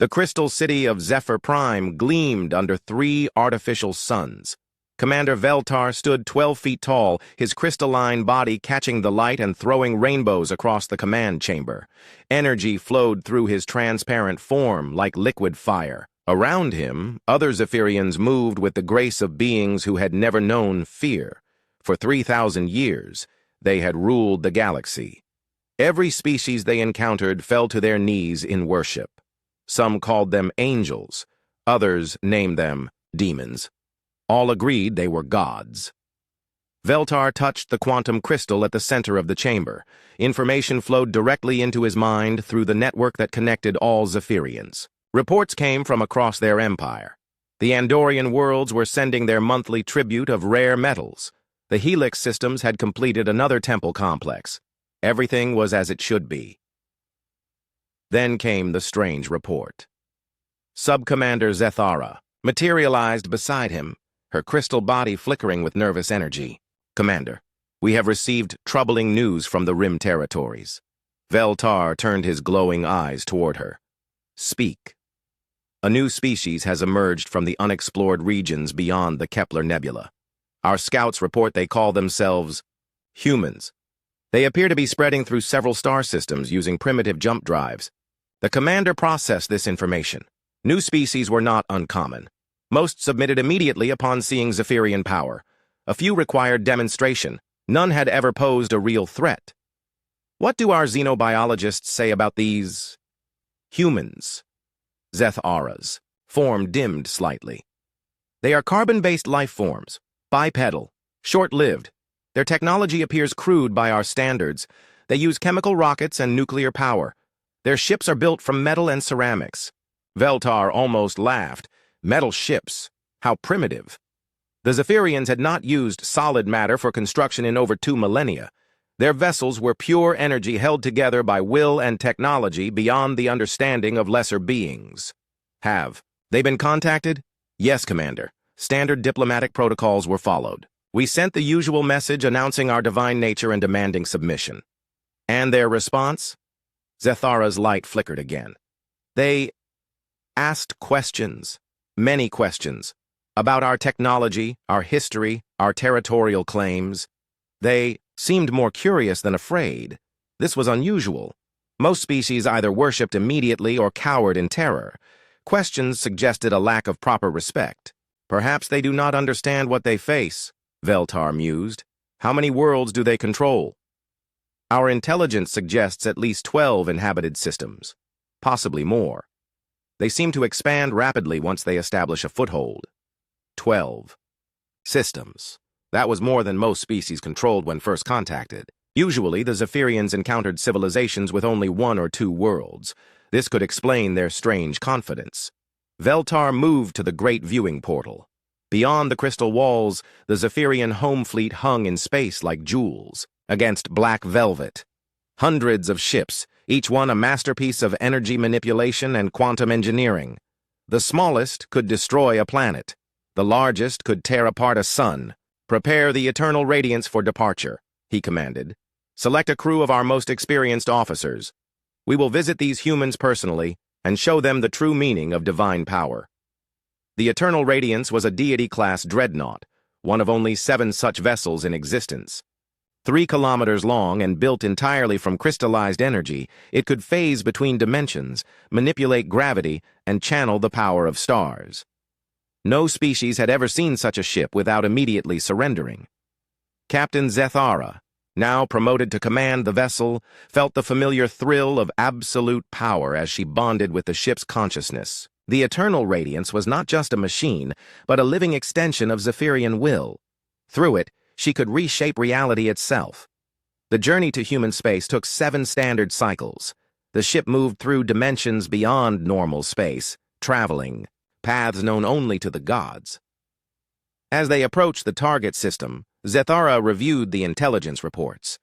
The crystal city of Zephyr Prime gleamed under 3 artificial suns. Commander Veltar stood 12 feet tall, his crystalline body catching the light and throwing rainbows across the command chamber. Energy flowed through his transparent form like liquid fire. Around him, other Zephyrians moved with the grace of beings who had never known fear. For 3,000 years, they had ruled the galaxy. Every species they encountered fell to their knees in worship. Some called them angels, others named them demons. All agreed they were gods. Veltar touched the quantum crystal at the center of the chamber. Information flowed directly into his mind through the network that connected all Zephyrians. Reports came from across their empire. The Andorian worlds were sending their monthly tribute of rare metals. The Helix systems had completed another temple complex. Everything was as it should be. Then came the strange report. Sub-Commander Zethara materialized beside him, her crystal body flickering with nervous energy. "Commander, we have received troubling news from the Rim territories." Veltar turned his glowing eyes toward her. "Speak." "A new species has emerged from the unexplored regions beyond the Kepler Nebula. Our scouts report they call themselves humans. They appear to be spreading through several star systems using primitive jump drives." The commander processed this information. New species were not uncommon. Most submitted immediately upon seeing Zephyrian power. A few required demonstration. None had ever posed a real threat. "What do our xenobiologists say about these humans?" Zethara's form dimmed slightly. "They are carbon-based life forms, bipedal, short-lived. Their technology appears crude by our standards. They use chemical rockets and nuclear power. Their ships are built from metal and ceramics." Veltar almost laughed. Metal ships. How primitive. The Zephyrians had not used solid matter for construction in over 2 millennia. Their vessels were pure energy held together by will and technology beyond the understanding of lesser beings. "Have they been contacted?" "Yes, Commander. Standard diplomatic protocols were followed. We sent the usual message announcing our divine nature and demanding submission." "And their response?" Zethara's light flickered again. "They asked questions, many questions, about our technology, our history, our territorial claims. They seemed more curious than afraid. This was unusual. Most species either worshipped immediately or cowered in terror. Questions suggested a lack of proper respect. Perhaps they do not understand what they face," Veltar mused. "How many worlds do they control?" "Our intelligence suggests at least 12 inhabited systems, possibly more. They seem to expand rapidly once they establish a foothold." 12 systems. That was more than most species controlled when first contacted. Usually, the Zephyrians encountered civilizations with only 1 or 2 worlds. This could explain their strange confidence. Veltar moved to the great viewing portal. Beyond the crystal walls, the Zephyrian home fleet hung in space like jewels against black velvet. Hundreds of ships, each one a masterpiece of energy manipulation and quantum engineering. The smallest could destroy a planet. The largest could tear apart a sun. "Prepare the eternal radiance for departure," he commanded. "Select a crew of our most experienced officers. We will visit these humans personally and show them the true meaning of divine power." The Eternal Radiance was a deity-class dreadnought, one of only 7 such vessels in existence. 3 kilometers long and built entirely from crystallized energy, it could phase between dimensions, manipulate gravity, and channel the power of stars. No species had ever seen such a ship without immediately surrendering. Captain Zethara, now promoted to command the vessel, felt the familiar thrill of absolute power as she bonded with the ship's consciousness. The Eternal Radiance was not just a machine, but a living extension of Zephyrian will. Through it, she could reshape reality itself. The journey to human space took 7 standard cycles. The ship moved through dimensions beyond normal space, traveling, paths known only to the gods. As they approached the target system, Zethara reviewed the intelligence reports.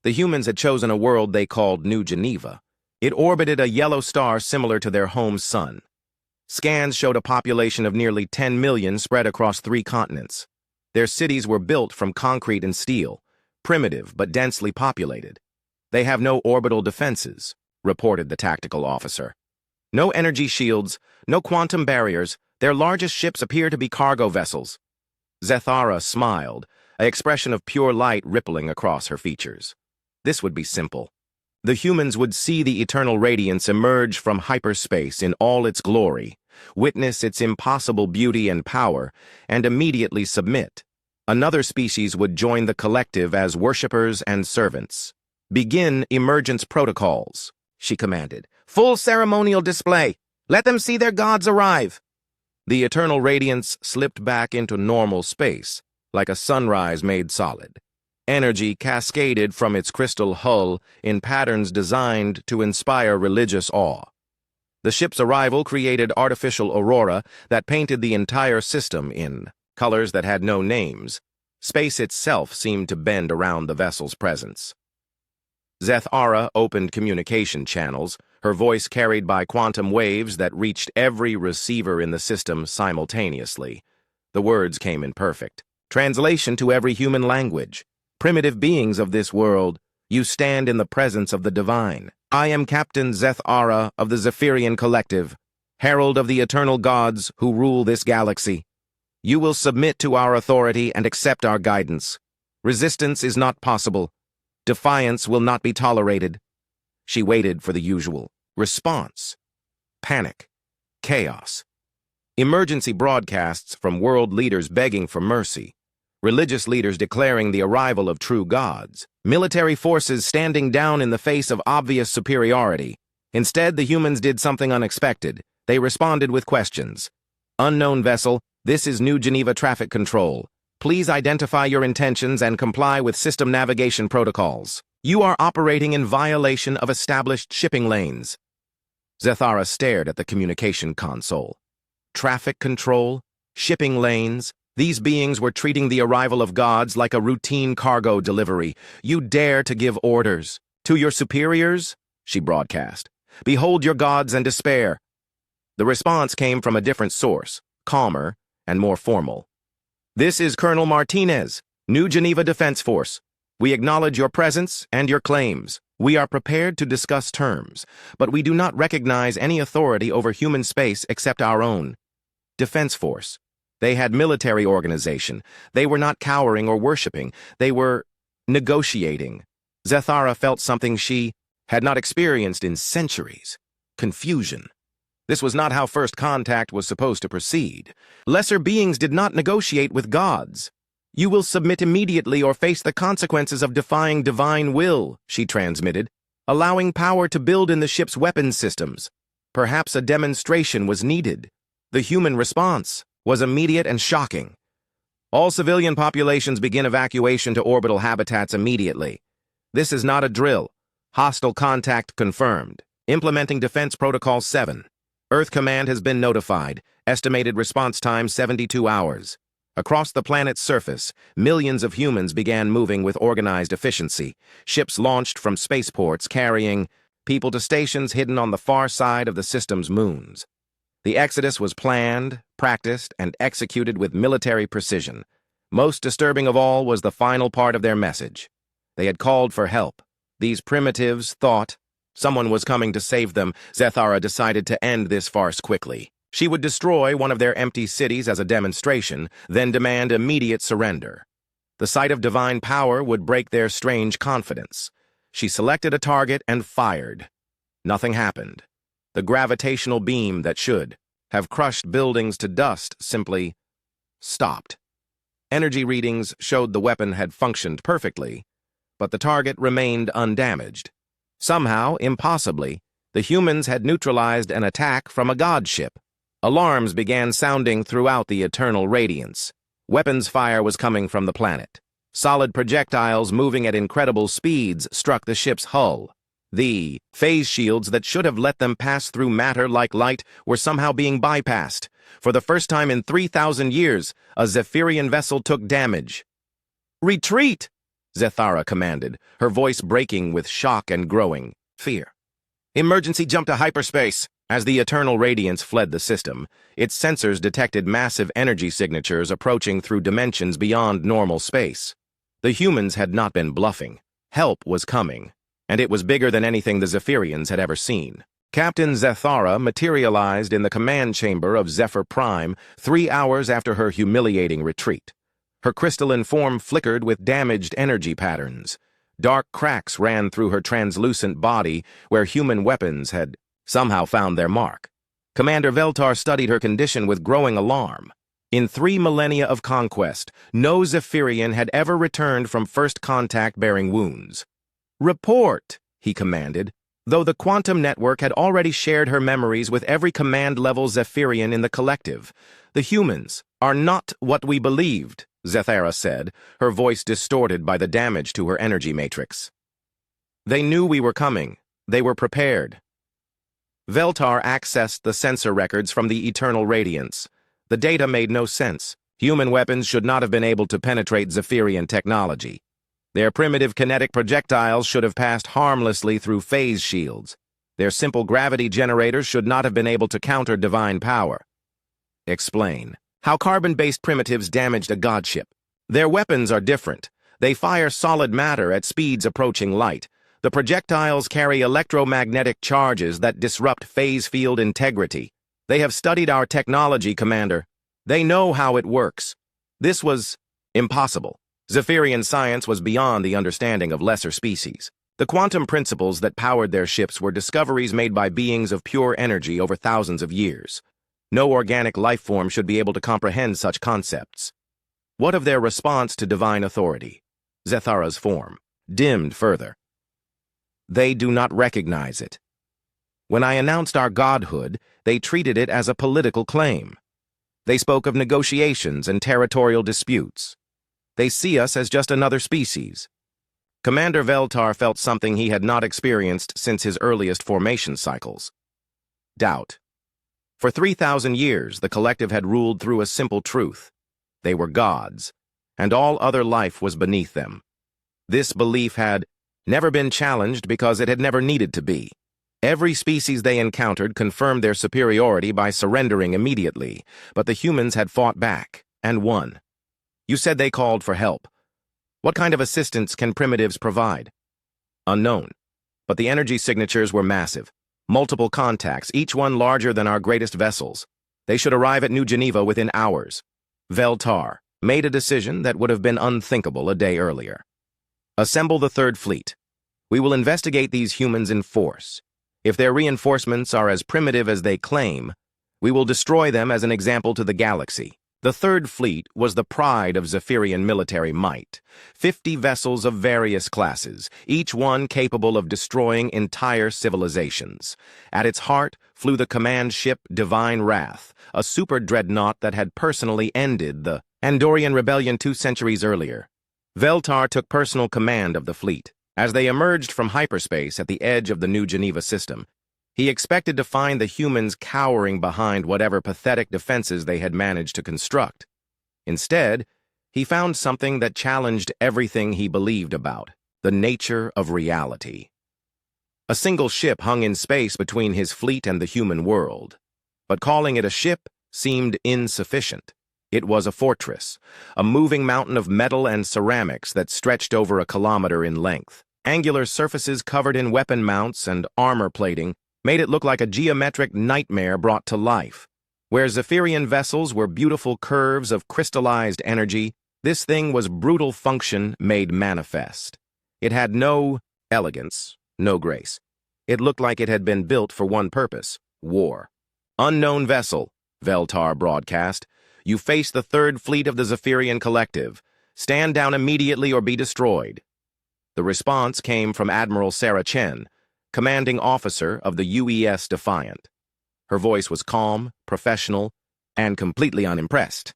The humans had chosen a world they called New Geneva. It orbited a yellow star similar to their home sun. Scans showed a population of nearly 10 million spread across 3 continents. Their cities were built from concrete and steel, primitive but densely populated. "They have no orbital defenses," reported the tactical officer. No energy shields, no quantum barriers. Their largest ships appear to be cargo vessels. Zethara smiled, an expression of pure light rippling across her features. This would be simple. The humans would see the eternal radiance emerge from hyperspace in all its glory, witness its impossible beauty and power, and immediately submit. Another species would join the collective as worshippers and servants. "Begin emergence protocols," she commanded. "Full ceremonial display. Let them see their gods arrive." The eternal radiance slipped back into normal space, like a sunrise made solid. Energy cascaded from its crystal hull in patterns designed to inspire religious awe. The ship's arrival created artificial aurora that painted the entire system in colors that had no names. Space itself seemed to bend around the vessel's presence. Zethara opened communication channels, her voice carried by quantum waves that reached every receiver in the system simultaneously. The words came in perfect translation to every human language. "Primitive beings of this world, you stand in the presence of the divine. I am Captain Zethara of the Zephyrian Collective, herald of the eternal gods who rule this galaxy. You will submit to our authority and accept our guidance. Resistance is not possible. Defiance will not be tolerated." She waited for the usual response. Panic. Chaos. Emergency broadcasts from world leaders begging for mercy. Religious leaders declaring the arrival of true gods. Military forces standing down in the face of obvious superiority. Instead, the humans did something unexpected. They responded with questions. "Unknown vessel, this is New Geneva Traffic Control. Please identify your intentions and comply with system navigation protocols. You are operating in violation of established shipping lanes." Zethara stared at the communication console. Traffic control? Shipping lanes? These beings were treating the arrival of gods like a routine cargo delivery. "You dare to give orders to your superiors?" she broadcast. "Behold your gods and despair." The response came from a different source, calmer and more formal. "This is Colonel Martinez, New Geneva Defense Force. We acknowledge your presence and your claims. We are prepared to discuss terms, but we do not recognize any authority over human space except our own." Defense Force. They had military organization. They were not cowering or worshipping. They were negotiating. Zethara felt something she had not experienced in centuries. Confusion. This was not how first contact was supposed to proceed. Lesser beings did not negotiate with gods. "You will submit immediately or face the consequences of defying divine will," she transmitted, allowing power to build in the ship's weapons systems. Perhaps a demonstration was needed. The human response was immediate and shocking. "All civilian populations begin evacuation to orbital habitats immediately. This is not a drill. Hostile contact confirmed. Implementing Defense Protocol 7. Earth Command has been notified. Estimated response time 72 hours. Across the planet's surface, millions of humans began moving with organized efficiency. Ships launched from spaceports carrying people to stations hidden on the far side of the system's moons. The exodus was planned, practiced, and executed with military precision. Most disturbing of all was the final part of their message. They had called for help. These primitives thought someone was coming to save them. Zethara decided to end this farce quickly. She would destroy one of their empty cities as a demonstration, then demand immediate surrender. The sight of divine power would break their strange confidence. She selected a target and fired. Nothing happened. The gravitational beam that should have crushed buildings to dust simply stopped. Energy readings showed the weapon had functioned perfectly, but the target remained undamaged. Somehow, impossibly, the humans had neutralized an attack from a god ship. Alarms began sounding throughout the eternal radiance. Weapons fire was coming from the planet. Solid projectiles moving at incredible speeds struck the ship's hull. The phase shields that should have let them pass through matter like light were somehow being bypassed. For the first time in 3,000 years, a Zephyrian vessel took damage. "Retreat!" Zethara commanded, her voice breaking with shock and growing fear. Emergency jump to hyperspace. As the eternal radiance fled the system, its sensors detected massive energy signatures approaching through dimensions beyond normal space. The humans had not been bluffing. Help was coming, and it was bigger than anything the Zephyrians had ever seen. Captain Zethara materialized in the command chamber of Zephyr Prime 3 hours after her humiliating retreat. Her crystalline form flickered with damaged energy patterns. Dark cracks ran through her translucent body where human weapons had somehow found their mark. Commander Veltar studied her condition with growing alarm. In 3 millennia of conquest, no Zephyrian had ever returned from first contact bearing wounds. "Report," he commanded, though the quantum network had already shared her memories with every command-level Zephyrian in the collective. "The humans are not what we believed," Zethara said, her voice distorted by the damage to her energy matrix. "They knew we were coming. They were prepared." Veltar accessed the sensor records from the Eternal Radiance. The data made no sense. Human weapons should not have been able to penetrate Zephyrian technology. Their primitive kinetic projectiles should have passed harmlessly through phase shields. Their simple gravity generators should not have been able to counter divine power. Explain how carbon-based primitives damaged a godship. Their weapons are different. They fire solid matter at speeds approaching light. The projectiles carry electromagnetic charges that disrupt phase field integrity. They have studied our technology, Commander. They know how it works. This was impossible. Zephyrian science was beyond the understanding of lesser species. The quantum principles that powered their ships were discoveries made by beings of pure energy over thousands of years. No organic life form should be able to comprehend such concepts. What of their response to divine authority? Zethara's form dimmed further. They do not recognize it. When I announced our godhood, they treated it as a political claim. They spoke of negotiations and territorial disputes. They see us as just another species. Commander Veltar felt something he had not experienced since his earliest formation cycles. Doubt. For 3,000 years, the collective had ruled through a simple truth. They were gods, and all other life was beneath them. This belief had never been challenged because it had never needed to be. Every species they encountered confirmed their superiority by surrendering immediately, but the humans had fought back and won. You said they called for help. What kind of assistance can primitives provide? Unknown. But the energy signatures were massive. Multiple contacts, each one larger than our greatest vessels. They should arrive at New Geneva within hours. Veltar made a decision that would have been unthinkable a day earlier. Assemble the Third Fleet. We will investigate these humans in force. If their reinforcements are as primitive as they claim, we will destroy them as an example to the galaxy. The Third Fleet was the pride of Zephyrian military might. 50 vessels of various classes, each one capable of destroying entire civilizations. At its heart flew the command ship Divine Wrath, a super dreadnought that had personally ended the Andorian Rebellion 2 centuries earlier. Veltar took personal command of the fleet. As they emerged from hyperspace at the edge of the New Geneva system, he expected to find the humans cowering behind whatever pathetic defenses they had managed to construct. Instead, he found something that challenged everything he believed about, the nature of reality. A single ship hung in space between his fleet and the human world, but calling it a ship seemed insufficient. It was a fortress, a moving mountain of metal and ceramics that stretched over a kilometer in length. Angular surfaces covered in weapon mounts and armor plating made it look like a geometric nightmare brought to life. Where Zephyrian vessels were beautiful curves of crystallized energy, this thing was brutal function made manifest. It had no elegance, no grace. It looked like it had been built for one purpose: war. "Unknown vessel," Veltar broadcast. "You face the Third Fleet of the Zephyrian Collective. Stand down immediately or be destroyed." The response came from Admiral Sarah Chen, commanding officer of the UES Defiant. Her voice was calm, professional, and completely unimpressed.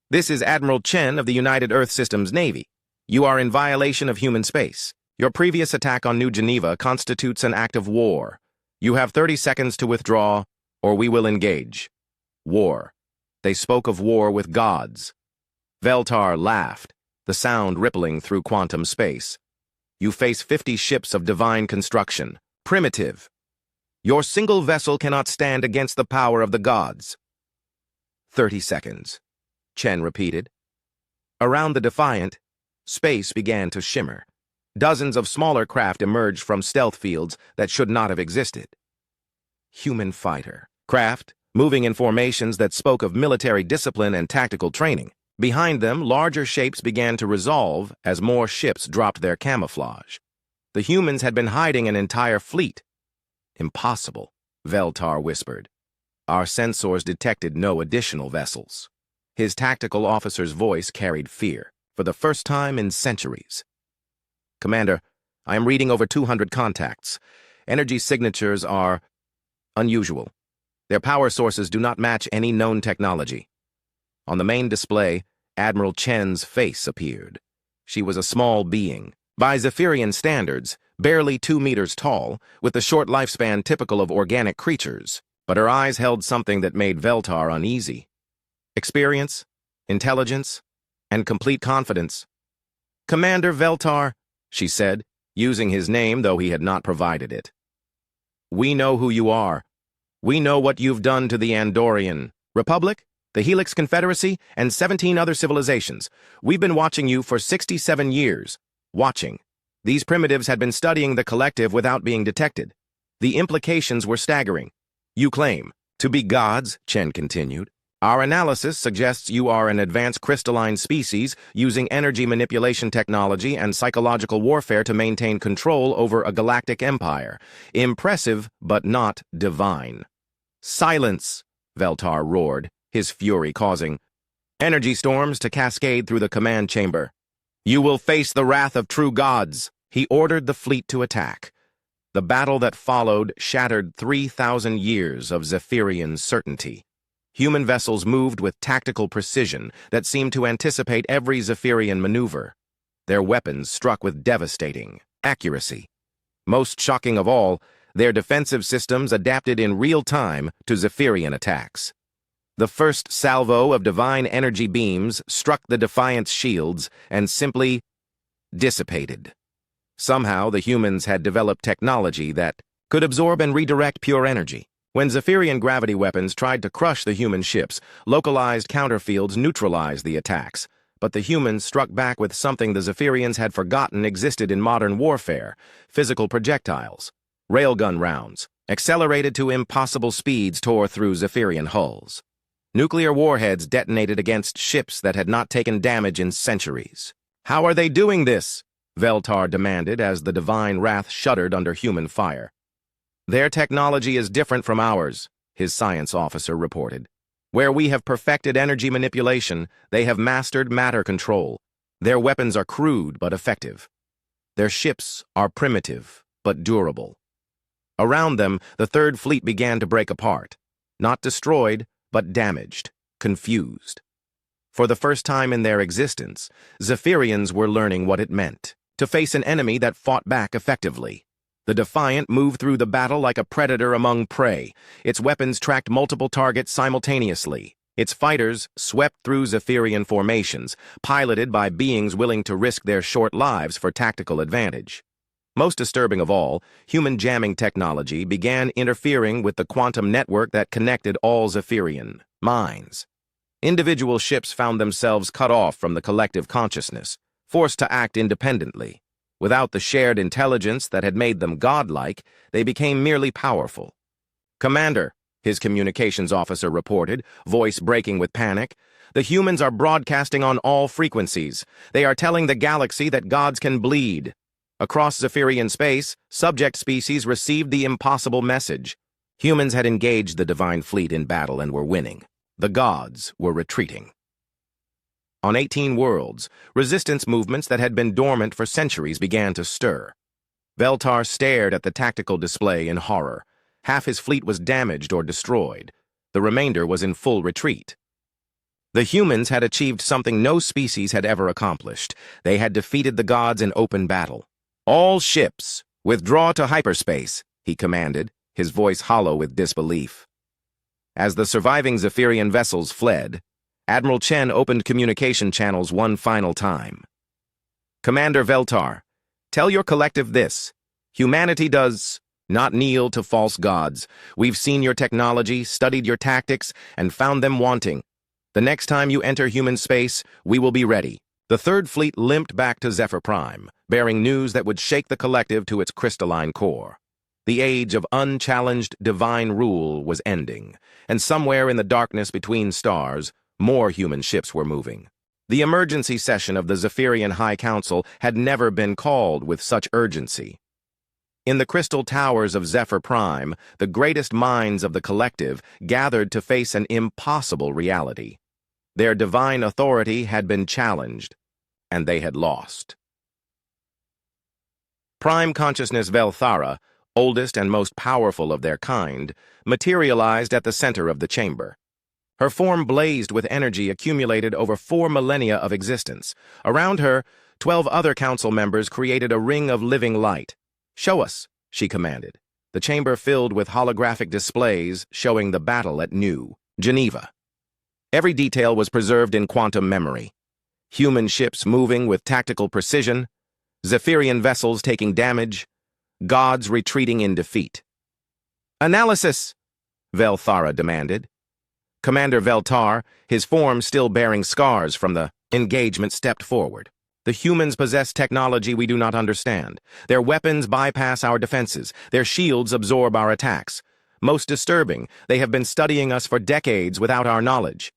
"This is Admiral Chen of the United Earth Systems Navy. You are in violation of human space. Your previous attack on New Geneva constitutes an act of war. You have 30 seconds to withdraw, or we will engage." War. They spoke of war with gods. Veltar laughed, the sound rippling through quantum space. "You face 50 ships of divine construction. Primitive. Your single vessel cannot stand against the power of the gods." 30 seconds, Chen repeated. Around the Defiant, space began to shimmer. Dozens of smaller craft emerged from stealth fields that should not have existed. human fighter craft, moving in formations that spoke of military discipline and tactical training. Behind them, larger shapes began to resolve as more ships dropped their camouflage. The humans had been hiding an entire fleet. Impossible, Veltar whispered. Our sensors detected no additional vessels. His tactical officer's voice carried fear, for the first time in centuries. Commander, I am reading over 200 contacts. Energy signatures are unusual. Their power sources do not match any known technology. On the main display, Admiral Chen's face appeared. She was a small being, by Zephyrian standards, barely 2 meters tall, with the short lifespan typical of organic creatures, but her eyes held something that made Veltar uneasy. Experience, intelligence, and complete confidence. Commander Veltar, she said, using his name though he had not provided it. We know who you are. We know what you've done to the Andorian Republic, the Helix Confederacy, and 17 other civilizations. We've been watching you for 67 years. Watching. These primitives had been studying the collective without being detected. The implications were staggering. You claim to be gods, Chen continued. Our analysis suggests you are an advanced crystalline species using energy manipulation technology and psychological warfare to maintain control over a galactic empire. Impressive, but not divine. Silence, Veltar roared, his fury causing energy storms to cascade through the command chamber. You will face the wrath of true gods. He ordered the fleet to attack. The battle that followed shattered 3,000 years of Zephyrian certainty. Human vessels moved with tactical precision that seemed to anticipate every Zephyrian maneuver. Their weapons struck with devastating accuracy. Most shocking of all, their defensive systems adapted in real time to Zephyrian attacks. The first salvo of divine energy beams struck the Defiant's shields and simply dissipated. Somehow, the humans had developed technology that could absorb and redirect pure energy. When Zephyrian gravity weapons tried to crush the human ships, localized counterfields neutralized the attacks, but the humans struck back with something the Zephyrians had forgotten existed in modern warfare: physical projectiles. Railgun rounds, accelerated to impossible speeds, tore through Zephyrian hulls. Nuclear warheads detonated against ships that had not taken damage in centuries. How are they doing this? Veltar demanded as the divine wrath shuddered under human fire. Their technology is different from ours, his science officer reported. Where we have perfected energy manipulation, they have mastered matter control. Their weapons are crude but effective. Their ships are primitive but durable. Around them, the Third Fleet began to break apart. Not destroyed, but damaged, confused. For the first time in their existence, Zephyrians were learning what it meant to face an enemy that fought back effectively. The Defiant moved through the battle like a predator among prey. Its weapons tracked multiple targets simultaneously. Its fighters swept through Zephyrian formations, piloted by beings willing to risk their short lives for tactical advantage. Most disturbing of all, human jamming technology began interfering with the quantum network that connected all Zephyrian minds. Individual ships found themselves cut off from the collective consciousness, forced to act independently. Without the shared intelligence that had made them godlike, they became merely powerful. Commander, his communications officer reported, voice breaking with panic, the humans are broadcasting on all frequencies. They are telling the galaxy that gods can bleed. Across Zephyrian space, subject species received the impossible message. Humans had engaged the divine fleet in battle and were winning. The gods were retreating. On 18 worlds, resistance movements that had been dormant for centuries began to stir. Veltar stared at the tactical display in horror. Half his fleet was damaged or destroyed. The remainder was in full retreat. The humans had achieved something no species had ever accomplished. They had defeated the gods in open battle. All ships, withdraw to hyperspace, he commanded, his voice hollow with disbelief. As the surviving Zephyrian vessels fled, Admiral Chen opened communication channels one final time. Commander Veltar, tell your collective this. Humanity does not kneel to false gods. We've seen your technology, studied your tactics, and found them wanting. The next time you enter human space, we will be ready. The Third Fleet limped back to Zephyr Prime, bearing news that would shake the collective to its crystalline core. The age of unchallenged divine rule was ending, and somewhere in the darkness between stars, more human ships were moving. The emergency session of the Zephyrian High Council had never been called with such urgency. In the crystal towers of Zephyr Prime, the greatest minds of the collective gathered to face an impossible reality. Their divine authority had been challenged, and they had lost. Prime Consciousness Velthara, oldest and most powerful of their kind, materialized at the center of the chamber. Her form blazed with energy accumulated over 4 millennia of existence. Around her, 12 other council members created a ring of living light. "Show us," she commanded. The chamber filled with holographic displays showing the battle at New Geneva. Every detail was preserved in quantum memory. Human ships moving with tactical precision, Zephyrian vessels taking damage, gods retreating in defeat. "Analysis," Velthara demanded. Commander Veltar, his form still bearing scars from the engagement, stepped forward. "The humans possess technology we do not understand. Their weapons bypass our defenses. Their shields absorb our attacks. Most disturbing, they have been studying us for decades without our knowledge."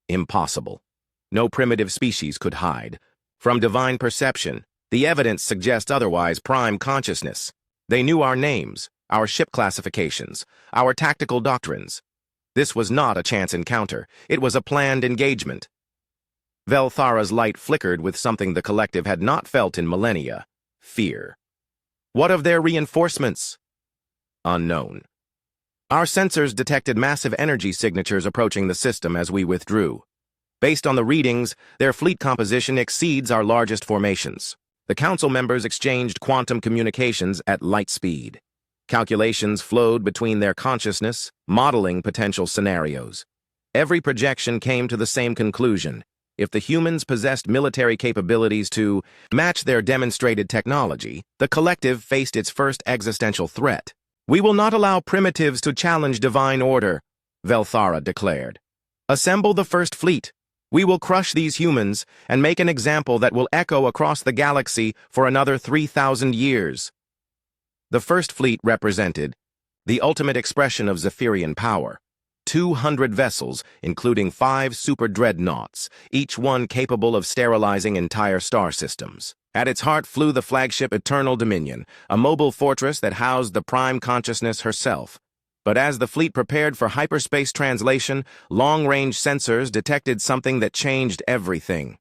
Impossible. No primitive species could hide. From divine perception, the evidence suggests otherwise. Prime consciousness. They knew our names, our ship classifications, our tactical doctrines. This was not a chance encounter. It was a planned engagement. Velthara's light flickered with something the collective had not felt in millennia: fear. "What of their reinforcements?" "Unknown. Our sensors detected massive energy signatures approaching the system as we withdrew. Based on the readings, their fleet composition exceeds our largest formations." The council members exchanged quantum communications at light speed. Calculations flowed between their consciousness, modeling potential scenarios. Every projection came to the same conclusion: if the humans possessed military capabilities to match their demonstrated technology, the collective faced its first existential threat. "We will not allow primitives to challenge divine order," Velthara declared. "Assemble the first fleet. We will crush these humans and make an example that will echo across the galaxy for another 3,000 years." The first fleet represented the ultimate expression of Zephyrian power. 200 vessels, including 5 super dreadnoughts, each one capable of sterilizing entire star systems. At its heart flew the flagship Eternal Dominion, a mobile fortress that housed the Prime Consciousness herself. But as the fleet prepared for hyperspace translation, long-range sensors detected something that changed everything.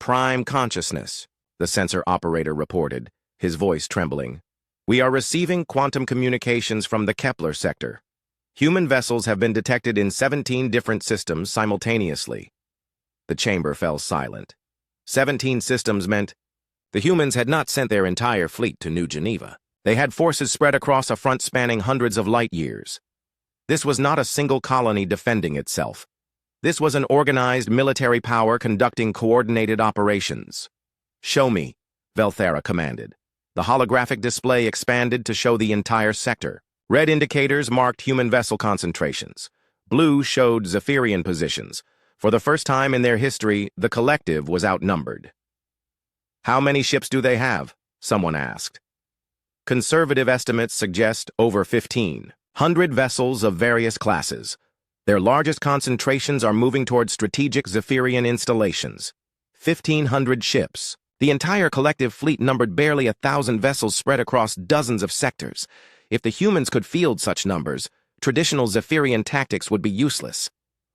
"Prime Consciousness," the sensor operator reported, his voice trembling. "We are receiving quantum communications from the Kepler sector. Human vessels have been detected in 17 different systems simultaneously." The chamber fell silent. 17 systems meant the humans had not sent their entire fleet to New Geneva. They had forces spread across a front spanning hundreds of light years. This was not a single colony defending itself. This was an organized military power conducting coordinated operations. "Show me," Velthara commanded. The holographic display expanded to show the entire sector. Red indicators marked human vessel concentrations. Blue showed Zephyrian positions. For the first time in their history, the collective was outnumbered. "How many ships do they have?" someone asked. Conservative estimates suggest over 1,500 vessels of various classes. Their largest concentrations are moving toward strategic Zephyrian installations. 1,500 ships. The entire collective fleet numbered barely 1,000 vessels spread across dozens of sectors. If the humans could field such numbers, traditional Zephyrian tactics would be useless.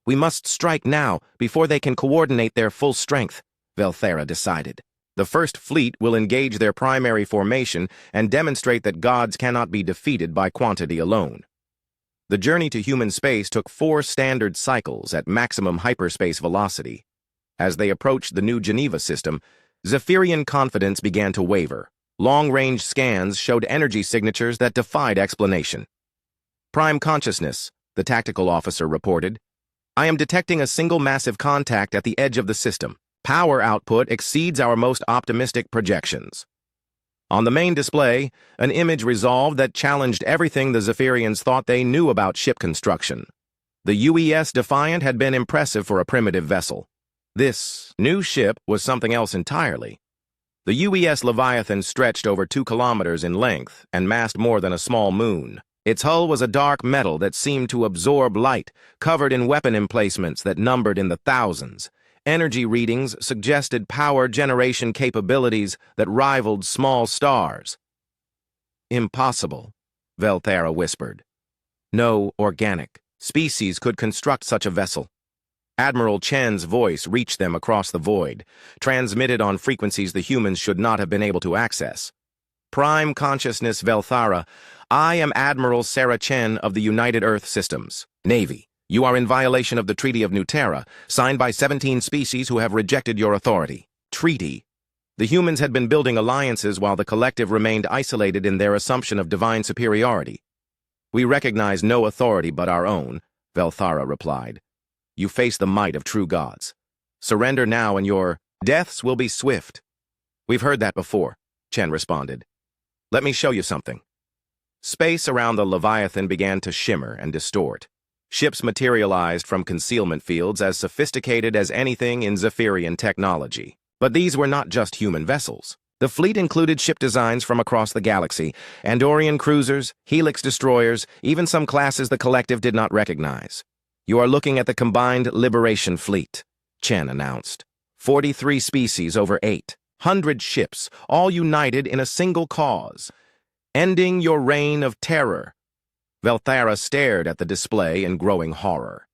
"We must strike now, before they can coordinate their full strength," Velthara decided. The first fleet will engage their primary formation and demonstrate that gods cannot be defeated by quantity alone. The journey to human space took 4 standard cycles at maximum hyperspace velocity. As they approached the New Geneva system, Zephyrian confidence began to waver. Long-range scans showed energy signatures that defied explanation. "Prime Consciousness," the tactical officer reported. "I am detecting a single massive contact at the edge of the system. Power output exceeds our most optimistic projections." On the main display, an image resolved that challenged everything the Zephyrians thought they knew about ship construction. The UES Defiant had been impressive for a primitive vessel. This new ship was something else entirely. The UES Leviathan stretched over 2 kilometers in length and massed more than a small moon. Its hull was a dark metal that seemed to absorb light, covered in weapon emplacements that numbered in the thousands. Energy readings suggested power generation capabilities that rivaled small stars. "Impossible," Velthara whispered. "No organic species could construct such a vessel." Admiral Chen's voice reached them across the void, transmitted on frequencies the humans should not have been able to access. "Prime Consciousness Velthara, I am Admiral Sarah Chen of the United Earth Systems, Navy. You are in violation of the Treaty of New Terra, signed by 17 species who have rejected your authority." Treaty. The humans had been building alliances while the collective remained isolated in their assumption of divine superiority. "We recognize no authority but our own," Velthara replied. "You face the might of true gods. Surrender now and your deaths will be swift." "We've heard that before," Chen responded. "Let me show you something." Space around the Leviathan began to shimmer and distort. Ships materialized from concealment fields as sophisticated as anything in Zephyrian technology. But these were not just human vessels. The fleet included ship designs from across the galaxy, Andorian cruisers, Helix destroyers, even some classes the collective did not recognize. "You are looking at the combined Liberation Fleet," Chen announced. 43 species over 800 ships, all united in a single cause. "Ending your reign of terror." Velthara stared at the display in growing horror.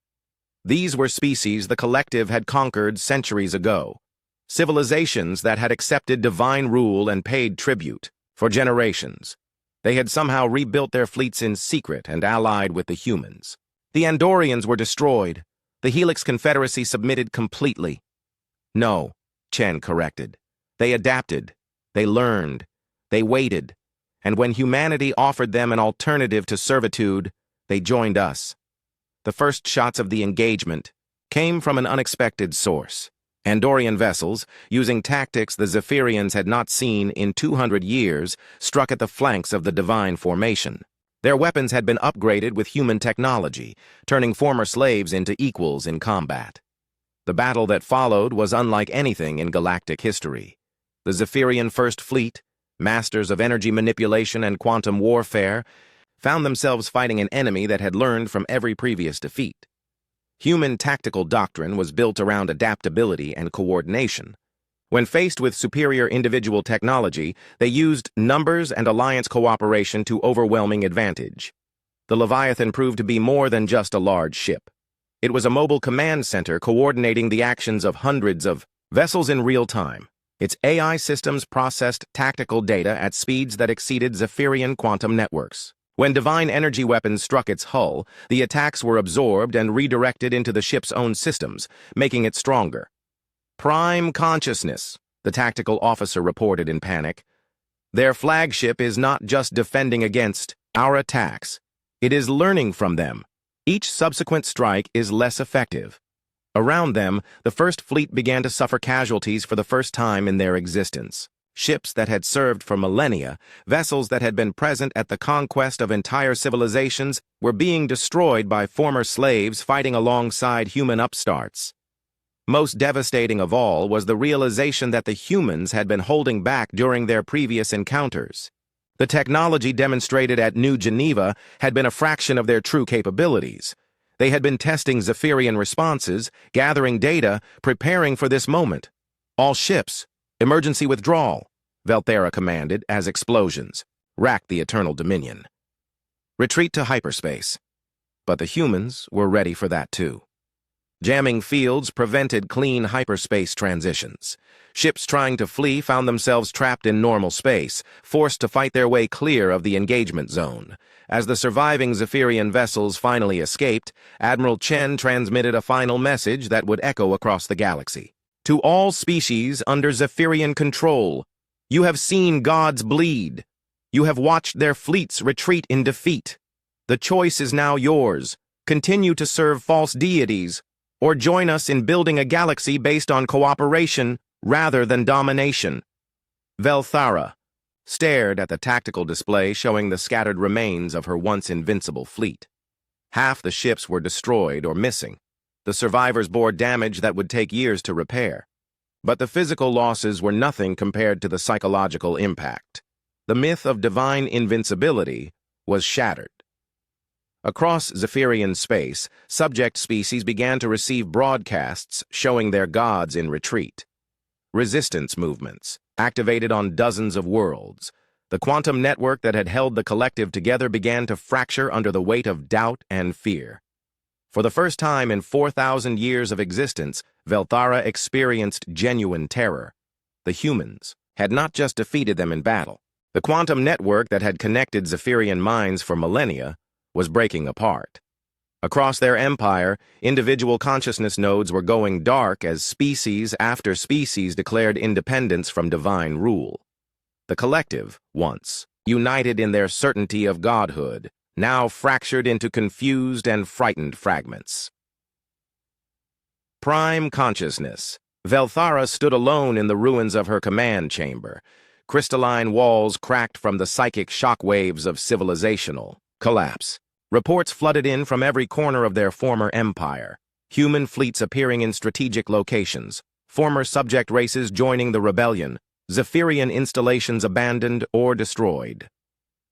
These were species the collective had conquered centuries ago. Civilizations that had accepted divine rule and paid tribute for generations. They had somehow rebuilt their fleets in secret and allied with the humans. The Andorians were destroyed. The Helix Confederacy submitted completely. "No," Chen corrected. "They adapted. They learned. They waited. And when humanity offered them an alternative to servitude, they joined us." The first shots of the engagement came from an unexpected source. Andorian vessels, using tactics the Zephyrians had not seen in 200 years, struck at the flanks of the divine formation. Their weapons had been upgraded with human technology, turning former slaves into equals in combat. The battle that followed was unlike anything in galactic history. The Zephyrian First Fleet, masters of energy manipulation and quantum warfare, found themselves fighting an enemy that had learned from every previous defeat. Human tactical doctrine was built around adaptability and coordination. When faced with superior individual technology, they used numbers and alliance cooperation to overwhelming advantage. The Leviathan proved to be more than just a large ship. It was a mobile command center coordinating the actions of hundreds of vessels in real time. Its AI systems processed tactical data at speeds that exceeded Zephyrian quantum networks. When divine energy weapons struck its hull, the attacks were absorbed and redirected into the ship's own systems, making it stronger. "Prime Consciousness," the tactical officer reported in panic. "Their flagship is not just defending against our attacks. It is learning from them. Each subsequent strike is less effective." Around them, the First Fleet began to suffer casualties for the first time in their existence. Ships that had served for millennia, vessels that had been present at the conquest of entire civilizations, were being destroyed by former slaves fighting alongside human upstarts. Most devastating of all was the realization that the humans had been holding back during their previous encounters. The technology demonstrated at New Geneva had been a fraction of their true capabilities. They had been testing Zephyrian responses, gathering data, preparing for this moment. "All ships, emergency withdrawal," Velthara commanded as explosions racked the Eternal Dominion. "Retreat to hyperspace." But the humans were ready for that too. Jamming fields prevented clean hyperspace transitions. Ships trying to flee found themselves trapped in normal space, forced to fight their way clear of the engagement zone. As the surviving Zephyrian vessels finally escaped, Admiral Chen transmitted a final message that would echo across the galaxy. "To all species under Zephyrian control, you have seen gods bleed. You have watched their fleets retreat in defeat. The choice is now yours. Continue to serve false deities, or join us in building a galaxy based on cooperation rather than domination." Velthara stared at the tactical display showing the scattered remains of her once invincible fleet. Half the ships were destroyed or missing. The survivors bore damage that would take years to repair. But the physical losses were nothing compared to the psychological impact. The myth of divine invincibility was shattered. Across Zephyrian space, subject species began to receive broadcasts showing their gods in retreat. Resistance movements, activated on dozens of worlds. The quantum network that had held the collective together began to fracture under the weight of doubt and fear. For the first time in 4,000 years of existence, Velthara experienced genuine terror. The humans had not just defeated them in battle. The quantum network that had connected Zephyrian minds for millennia was breaking apart. Across their empire, individual consciousness nodes were going dark as species after species declared independence from divine rule. The collective, once united in their certainty of godhood, now fractured into confused and frightened fragments. Prime consciousness. Velthara stood alone in the ruins of her command chamber. Crystalline walls cracked from the psychic shockwaves of civilizational collapse. Reports flooded in from every corner of their former empire. Human fleets appearing in strategic locations. Former subject races joining the rebellion. Zephyrian installations abandoned or destroyed.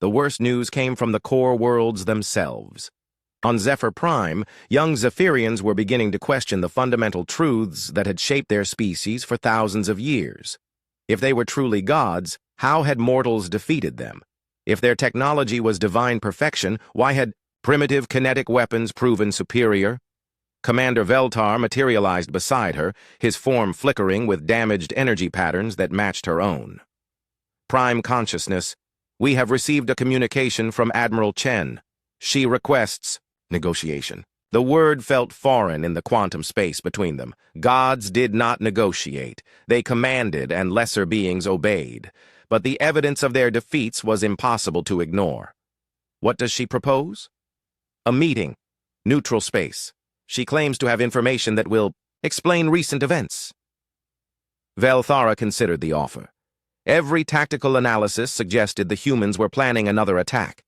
The worst news came from the core worlds themselves. On Zephyr Prime, young Zephyrians were beginning to question the fundamental truths that had shaped their species for thousands of years. If they were truly gods, how had mortals defeated them? If their technology was divine perfection, why had primitive kinetic weapons proven superior? Commander Veltar materialized beside her, his form flickering with damaged energy patterns that matched her own. Prime consciousness. We have received a communication from Admiral Chen. She requests negotiation. The word felt foreign in the quantum space between them. Gods did not negotiate. They commanded and lesser beings obeyed. But the evidence of their defeats was impossible to ignore. What does she propose? A meeting. Neutral space. She claims to have information that will explain recent events. Velthara considered the offer. Every tactical analysis suggested the humans were planning another attack.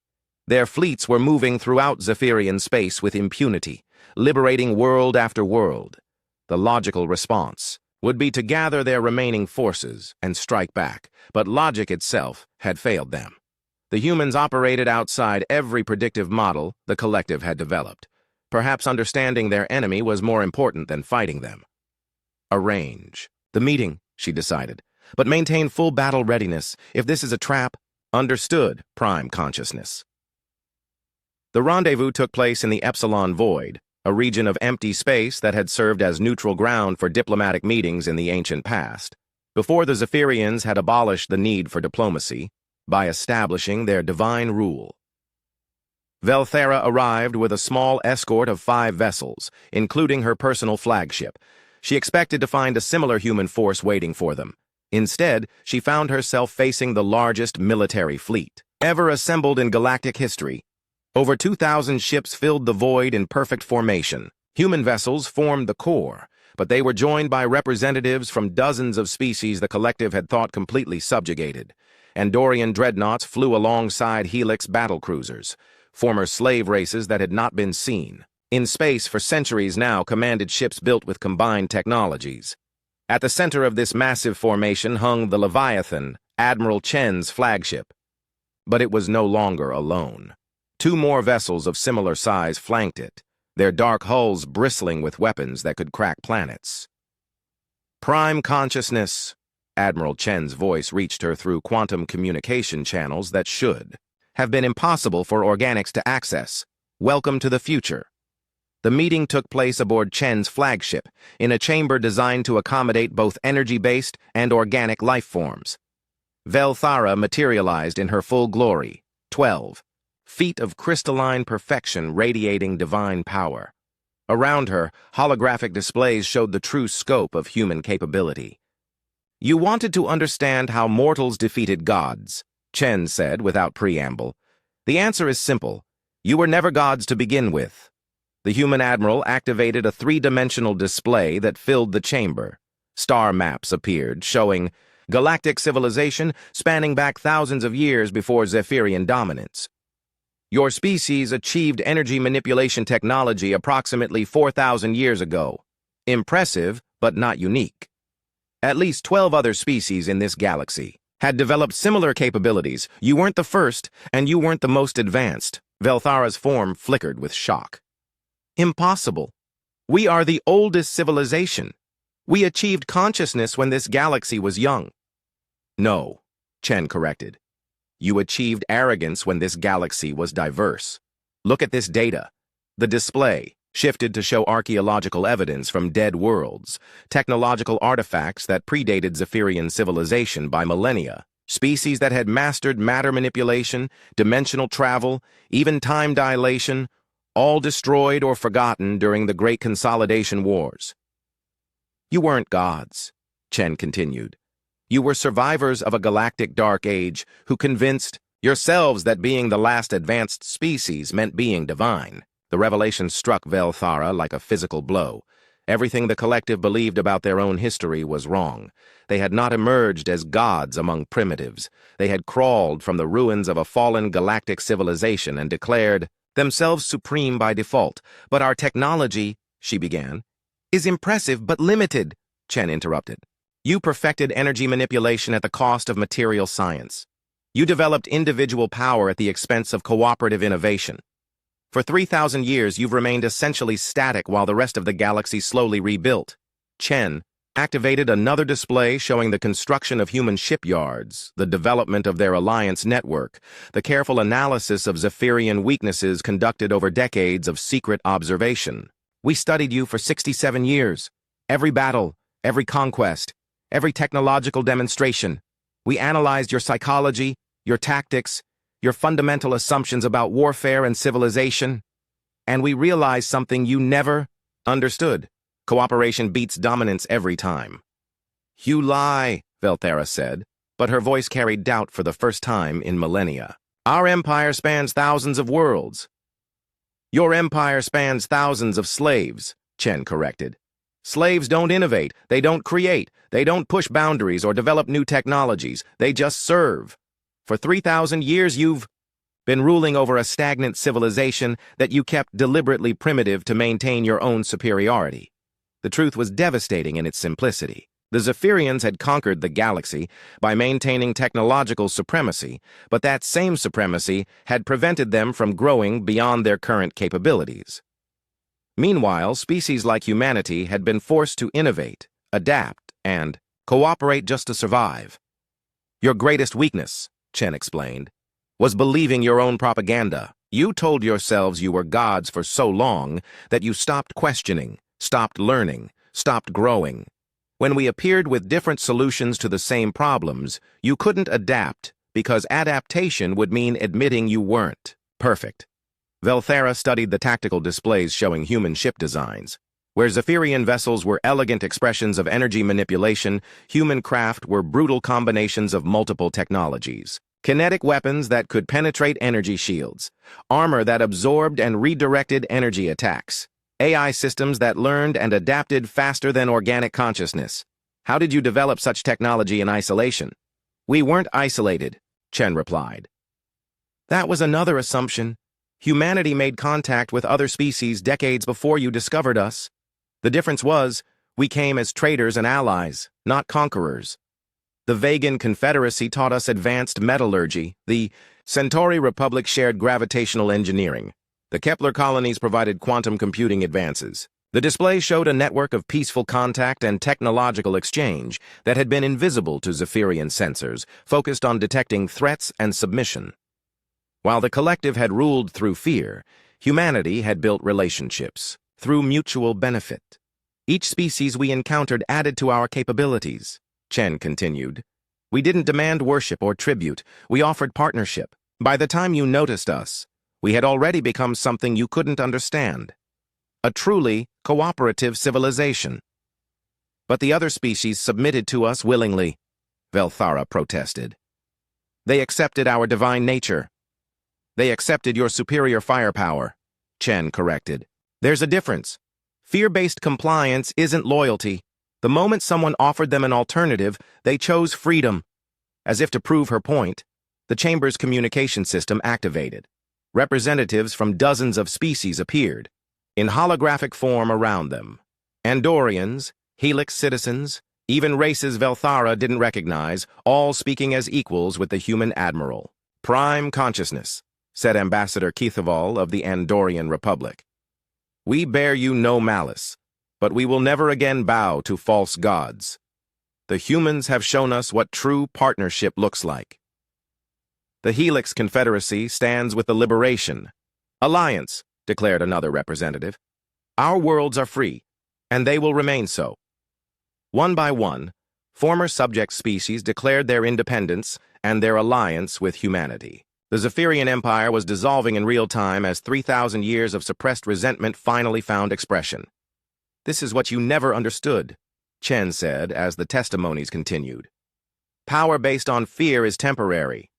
Their fleets were moving throughout Zephyrian space with impunity, liberating world after world. The logical response would be to gather their remaining forces and strike back, but logic itself had failed them. The humans operated outside every predictive model the collective had developed. Perhaps understanding their enemy was more important than fighting them. Arrange the meeting, she decided, but maintain full battle readiness. If this is a trap, understood, Prime consciousness. The rendezvous took place in the Epsilon Void, a region of empty space that had served as neutral ground for diplomatic meetings in the ancient past, before the Zephyrians had abolished the need for diplomacy by establishing their divine rule. Velthara arrived with a small escort of 5 vessels, including her personal flagship. She expected to find a similar human force waiting for them. Instead, she found herself facing the largest military fleet ever assembled in galactic history. Over 2,000 ships filled the void in perfect formation. Human vessels formed the core, but they were joined by representatives from dozens of species the collective had thought completely subjugated. Andorian dreadnoughts flew alongside Helix battlecruisers, former slave races that had not been seen. In space for centuries now commanded ships built with combined technologies. At the center of this massive formation hung the Leviathan, Admiral Chen's flagship. But it was no longer alone. 2 more vessels of similar size flanked it, their dark hulls bristling with weapons that could crack planets. Prime consciousness. Admiral Chen's voice reached her through quantum communication channels that should have been impossible for organics to access. Welcome to the future. The meeting took place aboard Chen's flagship, in a chamber designed to accommodate both energy-based and organic life forms. Velthara materialized in her full glory, 12 feet of crystalline perfection radiating divine power. Around her, holographic displays showed the true scope of human capability. You wanted to understand how mortals defeated gods, Chen said without preamble. The answer is simple. You were never gods to begin with. The human admiral activated a 3-dimensional display that filled the chamber. Star maps appeared, showing galactic civilization spanning back thousands of years before Zephyrian dominance. Your species achieved energy manipulation technology approximately 4,000 years ago. Impressive, but not unique. At least 12 other species in this galaxy had developed similar capabilities. You weren't the first, and you weren't the most advanced. Velthara's form flickered with shock. Impossible. We are the oldest civilization. We achieved consciousness when this galaxy was young. No, Chen corrected. You achieved arrogance when this galaxy was diverse. Look at this data. The display shifted to show archaeological evidence from dead worlds, technological artifacts that predated Zephyrian civilization by millennia, species that had mastered matter manipulation, dimensional travel, even time dilation, all destroyed or forgotten during the Great Consolidation Wars. You weren't gods, Chen continued. You were survivors of a galactic dark age who convinced yourselves that being the last advanced species meant being divine. The revelation struck Velthara like a physical blow. Everything the collective believed about their own history was wrong. They had not emerged as gods among primitives. They had crawled from the ruins of a fallen galactic civilization and declared themselves supreme by default. But our technology, she began, is impressive but limited, Chen interrupted. You perfected energy manipulation at the cost of material science. You developed individual power at the expense of cooperative innovation. For 3,000 years, you've remained essentially static while the rest of the galaxy slowly rebuilt. Chen activated another display showing the construction of human shipyards, the development of their alliance network, the careful analysis of Zephyrian weaknesses conducted over decades of secret observation. We studied you for 67 years. Every battle, every conquest, every technological demonstration. We analyzed your psychology, your tactics, your fundamental assumptions about warfare and civilization, and we realized something you never understood. Cooperation beats dominance every time. You lie, Velthara said, but her voice carried doubt for the first time in millennia. Our empire spans thousands of worlds. Your empire spans thousands of slaves, Chen corrected. Slaves don't innovate, they don't create, they don't push boundaries or develop new technologies, they just serve. For 3,000 years, you've been ruling over a stagnant civilization that you kept deliberately primitive to maintain your own superiority. The truth was devastating in its simplicity. The Zephyrians had conquered the galaxy by maintaining technological supremacy, but that same supremacy had prevented them from growing beyond their current capabilities. Meanwhile, species like humanity had been forced to innovate, adapt, and cooperate just to survive. Your greatest weakness, Chen explained, was believing your own propaganda. You told yourselves you were gods for so long that you stopped questioning, stopped learning, stopped growing. When we appeared with different solutions to the same problems, you couldn't adapt because adaptation would mean admitting you weren't perfect. Velthara studied the tactical displays showing human ship designs. Where Zephyrian vessels were elegant expressions of energy manipulation, human craft were brutal combinations of multiple technologies. Kinetic weapons that could penetrate energy shields, armor that absorbed and redirected energy attacks, AI systems that learned and adapted faster than organic consciousness. How did you develop such technology in isolation? We weren't isolated, Chen replied. That was another assumption. Humanity made contact with other species decades before you discovered us. The difference was, we came as traders and allies, not conquerors. The Vegan Confederacy taught us advanced metallurgy. The Centauri Republic shared gravitational engineering. The Kepler colonies provided quantum computing advances. The display showed a network of peaceful contact and technological exchange that had been invisible to Zephyrian sensors, focused on detecting threats and submission. While the collective had ruled through fear, humanity had built relationships through mutual benefit. Each species we encountered added to our capabilities, Chen continued. We didn't demand worship or tribute, we offered partnership. By the time you noticed us, we had already become something you couldn't understand. A truly cooperative civilization. But the other species submitted to us willingly, Velthara protested. They accepted our divine nature. They accepted your superior firepower, Chen corrected. There's a difference. Fear-based compliance isn't loyalty. The moment someone offered them an alternative, they chose freedom. As if to prove her point, the chamber's communication system activated. Representatives from dozens of species appeared, in holographic form around them. Andorians, Helix citizens, Even races Velthara didn't recognize, all speaking as equals with the human admiral. "Prime consciousness," said Ambassador Keithaval of the Andorian Republic. "We bear you no malice, but we will never again bow to false gods. The humans have shown us what true partnership looks like. The Helix Confederacy stands with the Liberation Alliance," declared another representative. "Our worlds are free, and they will remain so." One by one, former subject species declared their independence and their alliance with humanity. The Zephyrian Empire was dissolving in real time as 3,000 years of suppressed resentment finally found expression. "This is what you never understood," Chen said as the testimonies continued. "Power based on fear is temporary.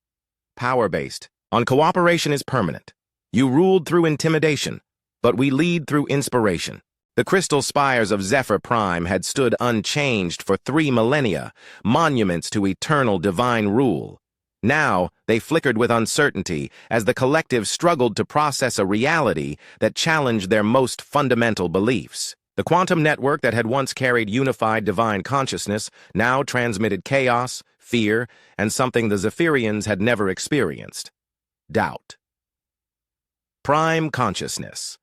Power based on cooperation is permanent. You ruled through intimidation, but we lead through inspiration." The crystal spires of Zephyr Prime had stood unchanged for 3 millennia, monuments to eternal divine rule. Now, they flickered with uncertainty as the collective struggled to process a reality that challenged their most fundamental beliefs. The quantum network that had once carried unified divine consciousness now transmitted chaos, fear, and something the Zephyrians had never experienced: doubt. Prime consciousness.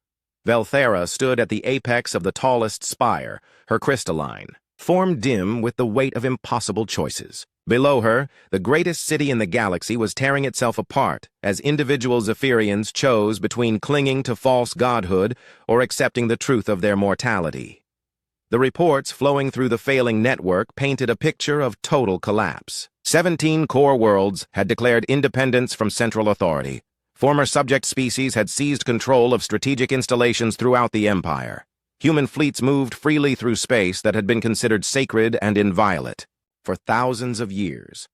Velthara stood at the apex of the tallest spire, her crystalline form dim with the weight of impossible choices. Below her, the greatest city in the galaxy was tearing itself apart as individual Zephyrians chose between clinging to false godhood or accepting the truth of their mortality. The reports flowing through the failing network painted a picture of total collapse. 17 core worlds had declared independence from central authority. Former subject species had seized control of strategic installations throughout the Empire. Human fleets moved freely through space that had been considered sacred and inviolate for thousands of years.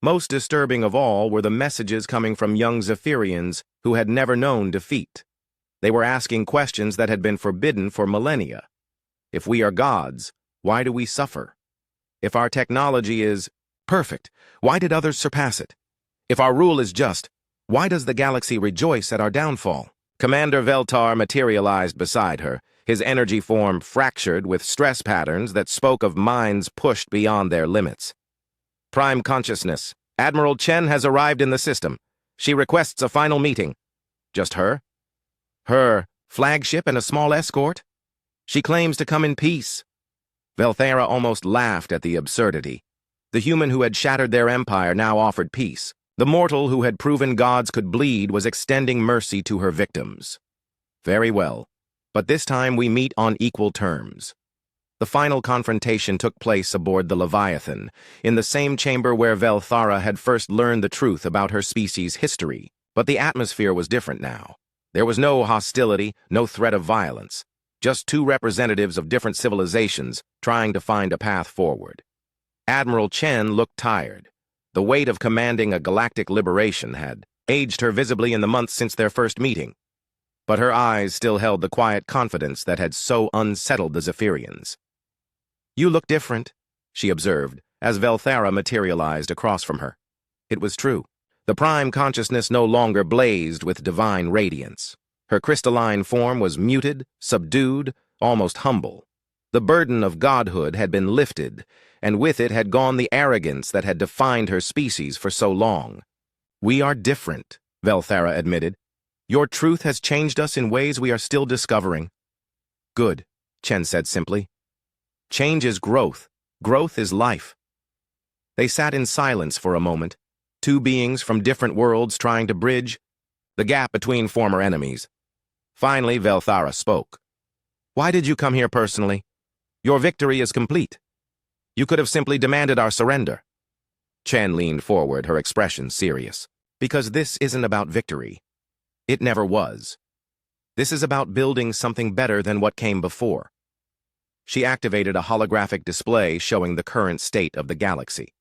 Most disturbing of all were the messages coming from young Zephyrians who had never known defeat. They were asking questions that had been forbidden for millennia. If we are gods, why do we suffer? If our technology is perfect, why did others surpass it? If our rule is just, why does the galaxy rejoice at our downfall? Commander Veltar materialized beside her, his energy form fractured with stress patterns that spoke of minds pushed beyond their limits. "Prime consciousness. Admiral Chen has arrived in the system. She requests a final meeting." "Just her? Her flagship and a small escort? She claims to come in peace." Velthara almost laughed at the absurdity. The human who had shattered their empire now offered peace. The mortal who had proven gods could bleed was extending mercy to her victims. "Very well, but this time we meet on equal terms." The final confrontation took place aboard the Leviathan, in the same chamber where Velthara had first learned the truth about her species' history. But the atmosphere was different now. There was no hostility, no threat of violence, just 2 representatives of different civilizations trying to find a path forward. Admiral Chen looked tired. The weight of commanding a galactic liberation had aged her visibly in the months since their first meeting. But her eyes still held the quiet confidence that had so unsettled the Zephyrians. "You look different," she observed, as Velthara materialized across from her. It was true. The prime consciousness no longer blazed with divine radiance. Her crystalline form was muted, subdued, almost humble. The burden of godhood had been lifted, and with it had gone the arrogance that had defined her species for so long. "We are different," Velthara admitted. "Your truth has changed us in ways we are still discovering." "Good," Chen said simply. "Change is growth. Growth is life." They sat in silence for a moment, 2 beings from different worlds trying to bridge the gap between former enemies. Finally, Velthara spoke. "Why did you come here personally? Your victory is complete. You could have simply demanded our surrender." Chen leaned forward, her expression serious. "Because this isn't about victory. It never was. This is about building something better than what came before." She activated a holographic display showing the current state of the galaxy.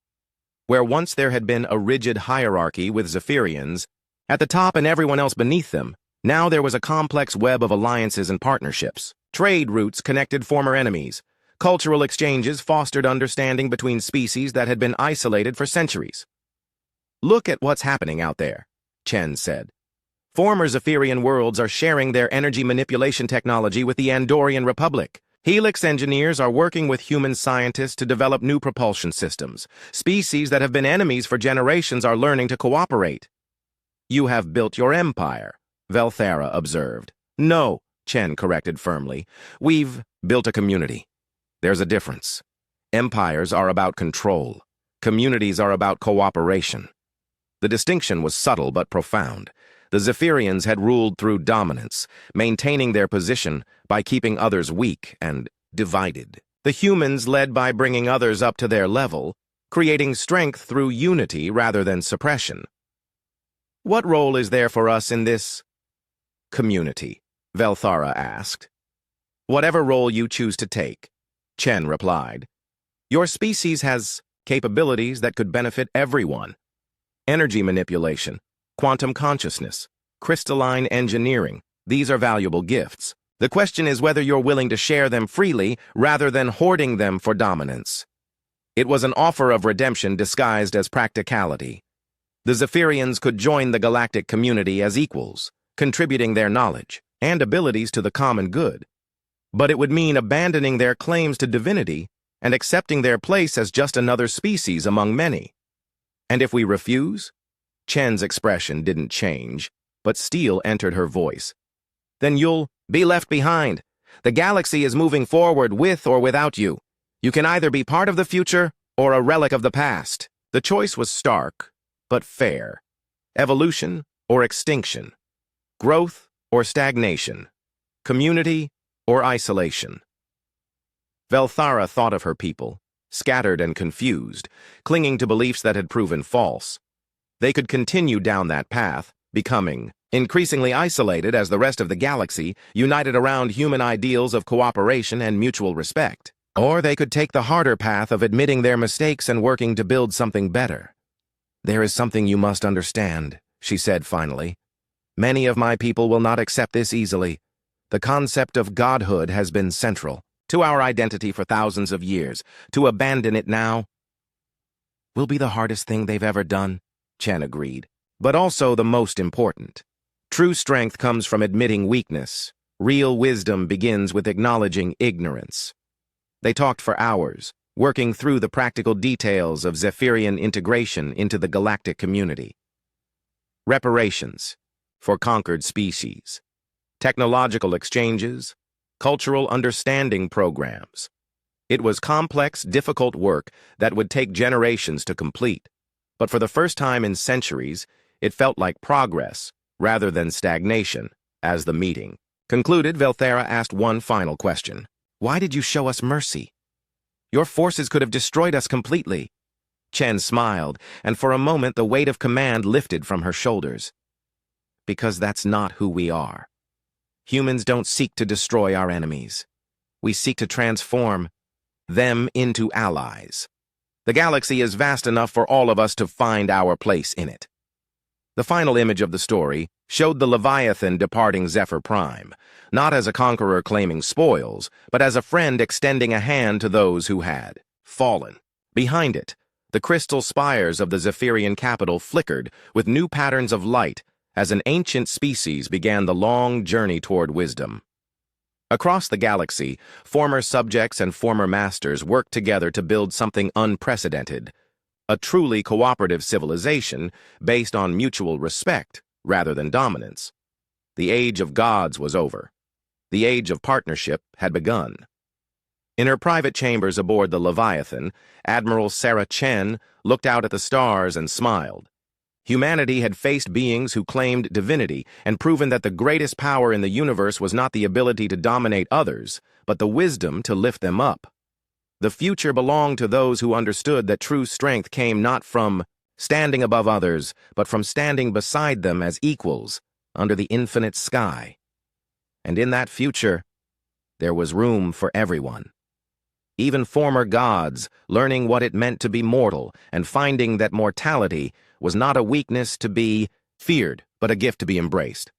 Where once there had been a rigid hierarchy with Zephyrians at the top and everyone else beneath them, now there was a complex web of alliances and partnerships. Trade routes connected former enemies. Cultural exchanges fostered understanding between species that had been isolated for centuries. "Look at what's happening out there," Chen said. "Former Zephyrian worlds are sharing their energy manipulation technology with the Andorian Republic. Helix engineers are working with human scientists to develop new propulsion systems. Species that have been enemies for generations are learning to cooperate. You have built your empire, Velthara observed. No, Chen corrected firmly. We've built a community. There's a difference. Empires are about control. Communities are about cooperation. The distinction was subtle but profound. The Zephyrians had ruled through dominance, maintaining their position by keeping others weak and divided. The humans led by bringing others up to their level, creating strength through unity rather than suppression. What role is there for us in this community? Velthara asked. Whatever role you choose to take, Chen replied. Your species has capabilities that could benefit everyone. Energy manipulation, quantum consciousness, crystalline engineering, these are valuable gifts. The question is whether you're willing to share them freely rather than hoarding them for dominance. It was an offer of redemption disguised as practicality. The Zephyrians could join the galactic community as equals, contributing their knowledge and abilities to the common good. But it would mean abandoning their claims to divinity and accepting their place as just another species among many. And if we refuse? Chen's expression didn't change, but steel entered her voice. Then you'll be left behind. The galaxy is moving forward with or without you. You can either be part of the future or a relic of the past. The choice was stark, but fair. Evolution or extinction. Growth or stagnation. Community or isolation. Velthara thought of her people, scattered and confused, clinging to beliefs that had proven false. They could continue down that path, becoming increasingly isolated as the rest of the galaxy united around human ideals of cooperation and mutual respect. Or they could take the harder path of admitting their mistakes and working to build something better. There is something you must understand, she said finally. Many of my people will not accept this easily. The concept of godhood has been central to our identity for thousands of years. To abandon it now will be the hardest thing they've ever done, Chen agreed, but also the most important. True strength comes from admitting weakness. Real wisdom begins with acknowledging ignorance. They talked for hours, working through the practical details of Zephyrian integration into the galactic community. Reparations for conquered species, technological exchanges, cultural understanding programs. It was complex, difficult work that would take generations to complete, but for the first time in centuries, it felt like progress rather than stagnation. As the meeting concluded, Velthara asked one final question. Why did you show us mercy? Your forces could have destroyed us completely. Chen smiled, and for a moment the weight of command lifted from her shoulders. Because that's not who we are. Humans don't seek to destroy our enemies. We seek to transform them into allies. The galaxy is vast enough for all of us to find our place in it. The final image of the story showed the Leviathan departing Zephyr Prime, not as a conqueror claiming spoils, but as a friend extending a hand to those who had fallen. Behind it, the crystal spires of the Zephyrian capital flickered with new patterns of light as an ancient species began the long journey toward wisdom. Across the galaxy, former subjects and former masters worked together to build something unprecedented, a truly cooperative civilization based on mutual respect rather than dominance. The age of gods was over. The age of partnership had begun. In her private chambers aboard the Leviathan, Admiral Sarah Chen looked out at the stars and smiled. Humanity had faced beings who claimed divinity and proven that the greatest power in the universe was not the ability to dominate others, but the wisdom to lift them up. The future belonged to those who understood that true strength came not from standing above others, but from standing beside them as equals under the infinite sky. And in that future, there was room for everyone. Even former gods, learning what it meant to be mortal and finding that mortality was not a weakness to be feared, but a gift to be embraced.